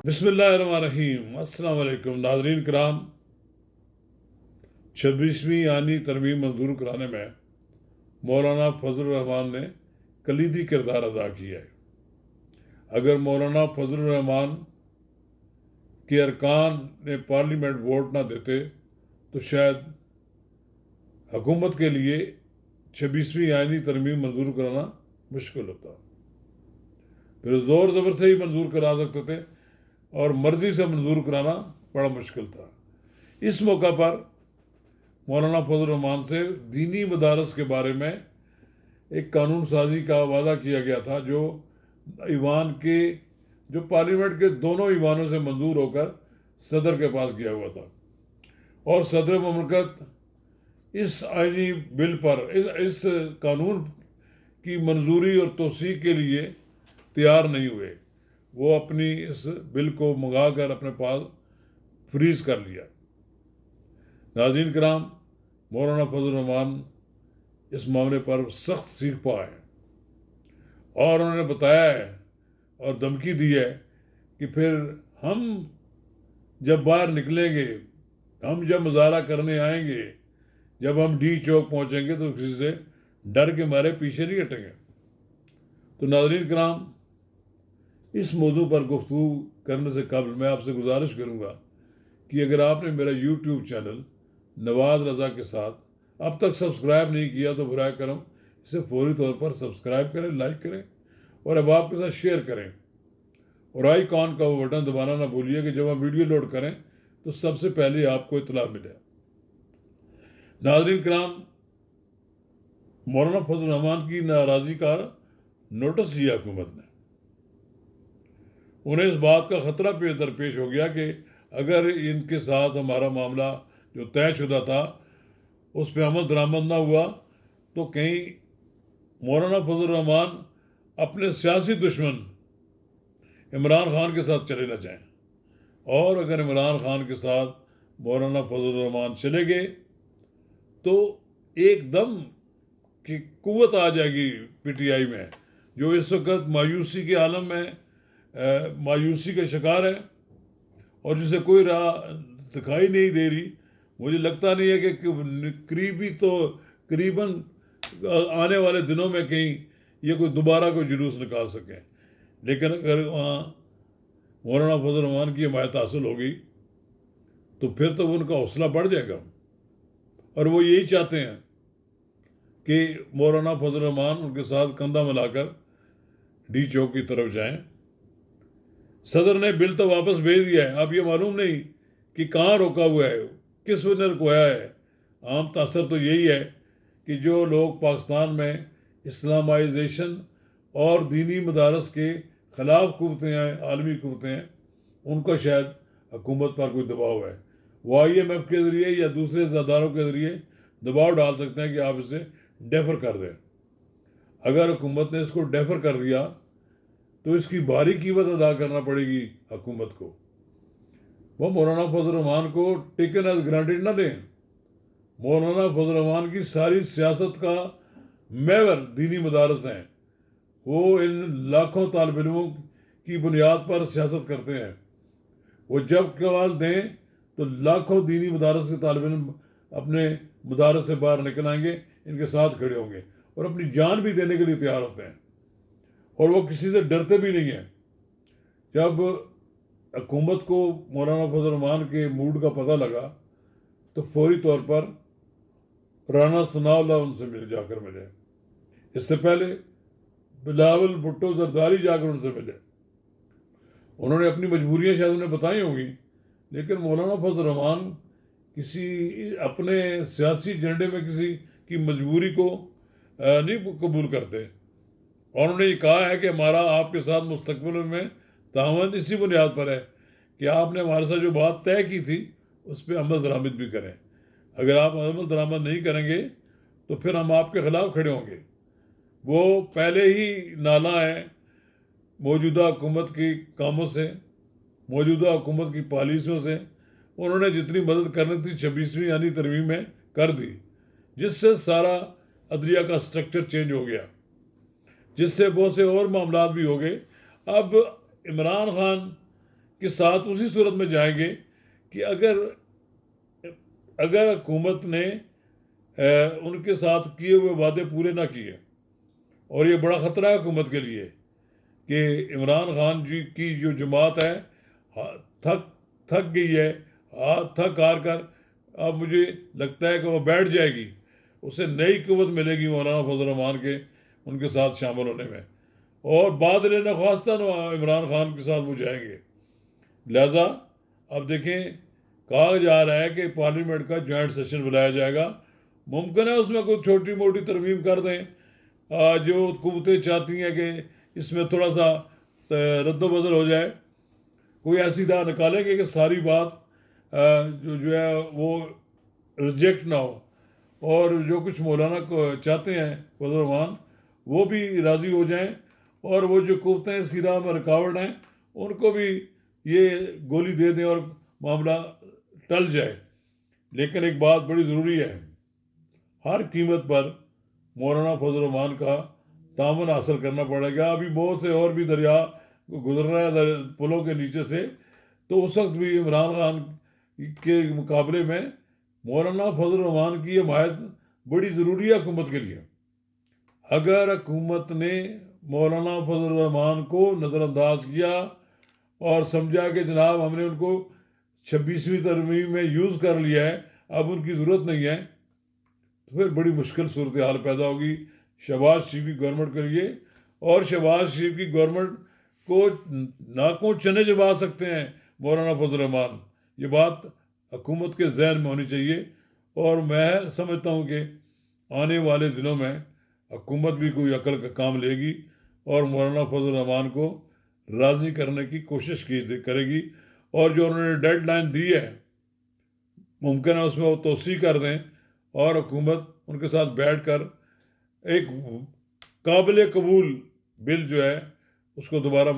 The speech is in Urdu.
بسم اللہ الرحمن الرحیم۔ السلام علیکم ناظرین کرام، 26ویں آئینی ترمیم منظور کرانے میں مولانا فضل الرحمان نے کلیدی کردار ادا کیا ہے۔ اگر مولانا فضل الرحمان کے ارکان نے پارلیمنٹ ووٹ نہ دیتے تو شاید حکومت کے لیے 26ویں آئینی ترمیم منظور کرانا مشکل ہوتا، پھر زور زبر سے ہی منظور کرا سکتے تھے اور مرضی سے منظور کرانا بڑا مشکل تھا۔ اس موقع پر مولانا فضل الرحمان سے دینی مدارس کے بارے میں ایک قانون سازی کا وعدہ کیا گیا تھا جو پارلیمنٹ کے دونوں ایوانوں سے منظور ہو کر صدر کے پاس گیا ہوا تھا، اور صدر مملکت اس آئینی بل پر اس قانون کی منظوری اور توثیق کے لیے تیار نہیں ہوئے۔ وہ اپنی اس بل کو منگا کر اپنے پاس فریز کر لیا۔ ناظرین کرام، مولانا فضل الرحمان اس معاملے پر سخت سیکھ پا ہے، اور انہوں نے بتایا ہے اور دھمکی دی ہے کہ پھر ہم جب باہر نکلیں گے، ہم جب مظاہرہ کرنے آئیں گے، جب ہم ڈی چوک پہنچیں گے تو کسی سے ڈر کے مارے پیچھے نہیں ہٹیں گے۔ تو ناظرین کرام، اس موضوع پر گفتگو کرنے سے قبل میں آپ سے گزارش کروں گا کہ اگر آپ نے میرا یوٹیوب چینل نواز رضا کے ساتھ اب تک سبسکرائب نہیں کیا تو براہ کرم اسے فوری طور پر سبسکرائب کریں، لائک کریں اور اب آپ کے ساتھ شیئر کریں، اور آئیکن کا وہ بٹن دبانا نہ بھولیے کہ جب ہم ویڈیو لوڈ کریں تو سب سے پہلے آپ کو اطلاع ملے۔ ناظرین کرام، مولانا فضل الرحمان کی ناراضی کا نوٹس لیا حکومت نے۔ انہیں اس بات کا خطرہ درپیش ہو گیا کہ اگر ان کے ساتھ ہمارا معاملہ جو طے شدہ تھا اس پہ عمل درآمد نہ ہوا تو کہیں مولانا فضل الرحمان اپنے سیاسی دشمن عمران خان کے ساتھ چلے نہ جائیں، اور اگر عمران خان کے ساتھ مولانا فضل الرحمان چلے گئے تو ایک دم کی قوت آ جائے گی پی ٹی آئی میں، جو اس وقت مایوسی کے عالم میں مایوسی کا شکار ہے اور جسے کوئی راہ دکھائی نہیں دے رہی۔ مجھے لگتا نہیں ہے کہ قریباً آنے والے دنوں میں کہیں یہ کوئی دوبارہ کوئی جلوس نکال سکیں، لیکن اگر وہاں مولانا فضل الرحمان کی حمایت حاصل ہوگی تو پھر تو ان کا حوصلہ بڑھ جائے گا، اور وہ یہی چاہتے ہیں کہ مولانا فضل الرحمان ان کے ساتھ کندھا ملا کر ڈی چوک کی طرف جائیں۔ صدر نے بل تو واپس بھیج دیا ہے، اب یہ معلوم نہیں کہ کہاں روکا ہوا ہے، کس وجہ نے رکوایا ہے۔ عام تاثر تو یہی ہے کہ جو لوگ پاکستان میں اسلامائزیشن اور دینی مدارس کے خلاف قوتیں ہیں، عالمی قوتیں ہیں، ان کا شاید حکومت پر کوئی دباؤ ہے۔ وہ IMF کے ذریعے یا دوسرے اداروں کے ذریعے دباؤ ڈال سکتے ہیں کہ آپ اسے ڈیفر کر دیں۔ اگر حکومت نے اس کو ڈیفر کر دیا تو اس کی بھاری قیمت ادا کرنا پڑے گی حکومت کو۔ وہ مولانا فضل الرحمان کو ٹیکن ایز گرانٹیڈ نہ دیں۔ مولانا فضل الرحمان کی ساری سیاست کا محور دینی مدارس ہیں۔ وہ ان لاکھوں طالب علموں کی بنیاد پر سیاست کرتے ہیں۔ وہ جب قرار دیں تو لاکھوں دینی مدارس کے طالب علم اپنے مدارس سے باہر نکل آئیں گے، ان کے ساتھ کھڑے ہوں گے اور اپنی جان بھی دینے کے لیے تیار ہوتے ہیں، اور وہ کسی سے ڈرتے بھی نہیں ہیں۔ جب حکومت کو مولانا فضل الرحمان کے موڈ کا پتہ لگا تو فوری طور پر رانا ثناء اللہ ان سے جا کر ملے۔ اس سے پہلے بلاول بھٹو زرداری جا کر ان سے ملے۔ انہوں نے اپنی مجبوریاں شاید انہیں بتائی ہوں گی، لیکن مولانا فضل الرحمان کسی اپنے سیاسی ایجنڈے میں کسی کی مجبوری کو نہیں قبول کرتے، اور انہوں نے یہ کہا ہے کہ ہمارا آپ کے ساتھ مستقبل میں تعاون اسی بنیاد پر ہے کہ آپ نے ہمارے ساتھ جو بات طے کی تھی اس پہ عمل درآمد بھی کریں۔ اگر آپ عمل درآمد نہیں کریں گے تو پھر ہم آپ کے خلاف کھڑے ہوں گے۔ وہ پہلے ہی نالاں ہیں موجودہ حکومت کی کاموں سے، موجودہ حکومت کی پالیسیوں سے۔ انہوں نے جتنی مدد کرنی تھی 26ویں آئینی ترمیم میں کر دی، جس سے سارا عدلیہ کا سٹرکچر چینج ہو گیا، جس سے بہت سے اور معاملات بھی ہو گئے۔ اب عمران خان کے ساتھ اسی صورت میں جائیں گے کہ اگر حکومت نے ان کے ساتھ کیے ہوئے وعدے پورے نہ کیے، اور یہ بڑا خطرہ ہے حکومت کے لیے کہ عمران خان جی کی جو جماعت ہے تھک گئی ہے، تھک ہار کر اب مجھے لگتا ہے کہ وہ بیٹھ جائے گی، اسے نئی قوت ملے گی مولانا فضل الرحمان کے ان کے ساتھ شامل ہونے میں، اور بعد لینا خواستہ عمران خان کے ساتھ وہ جائیں گے۔ لہذا اب دیکھیں، کہا جا رہا ہے کہ پارلیمنٹ کا جوائنٹ سیشن بلایا جائے گا، ممکن ہے اس میں کوئی چھوٹی موٹی ترمیم کر دیں، جو قوتیں چاہتی ہیں کہ اس میں تھوڑا سا رد و بدل ہو جائے، کوئی ایسی راہ نکالیں گے کہ ساری بات جو ہے وہ ریجیکٹ نہ ہو، اور جو کچھ مولانا کو چاہتے ہیں فضل الرحمان وہ بھی راضی ہو جائیں، اور وہ جو قوتیں اس کی راہ میں رکاوٹ ہیں ان کو بھی یہ گولی دے دیں اور معاملہ ٹل جائے۔ لیکن ایک بات بڑی ضروری ہے، ہر قیمت پر مولانا فضل الرحمان کا تعاون حاصل کرنا پڑے گا۔ ابھی بہت سے اور بھی دریا گزر رہا ہے پلوں کے نیچے سے، تو اس وقت بھی عمران خان کے مقابلے میں مولانا فضل الرحمان کی حمایت بڑی ضروری ہے حکومت کے لیے۔ اگر حکومت نے مولانا فضل الرحمان کو نظر انداز کیا اور سمجھا کہ جناب ہم نے ان کو 26ویں ترمیم میں یوز کر لیا ہے، اب ان کی ضرورت نہیں ہے، تو پھر بڑی مشکل صورتحال پیدا ہوگی شہباز شریف کی گورنمنٹ کے لیے، اور شہباز شریف کی گورنمنٹ کو ناکوں چنے چبا سکتے ہیں مولانا فضل الرحمان۔ یہ بات حکومت کے ذہن میں ہونی چاہیے، اور میں سمجھتا ہوں کہ آنے والے دنوں میں حکومت بھی کوئی عقل کا کام لے گی اور مولانا فضل الرحمان کو راضی کرنے کی کوشش کرے گی، اور جو انہوں نے ڈیڈ لائن دی ہے ممکن ہے اس میں وہ توسیع کر دیں، اور حکومت ان کے ساتھ بیٹھ کر ایک قابل قبول بل جو ہے اس کو دوبارہ